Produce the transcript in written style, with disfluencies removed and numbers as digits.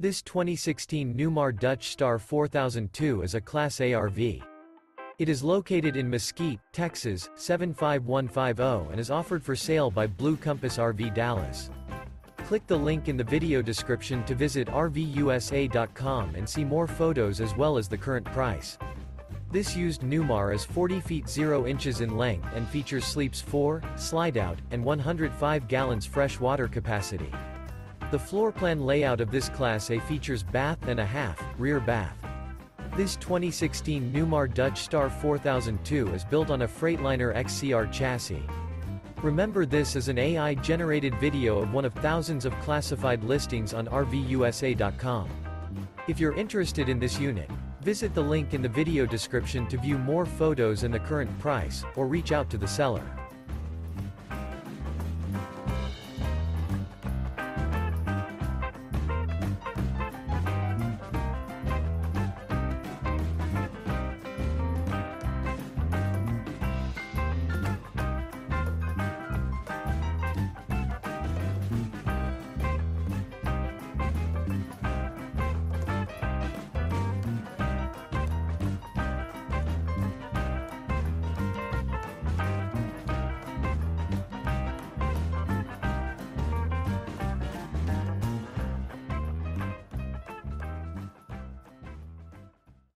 This 2016 Newmar Dutch Star 4002 is a Class A RV. It is located in Mesquite, Texas, 75150 and is offered for sale by Blue Compass RV Dallas. Click the link in the video description to visit RVUSA.com and see more photos as well as the current price. This used Newmar is 40 feet 0 inches in length and features sleeps 4, Slideout, and 105 gallons fresh water capacity. The floor plan layout of this Class A features bath and a half, rear bath. This 2016 Newmar Dutch Star 4002 is built on a Freightliner XCR chassis. Remember, this is an AI-generated video of one of thousands of classified listings on RVUSA.com. If you're interested in this unit, visit the link in the video description to view more photos and the current price, or reach out to the seller.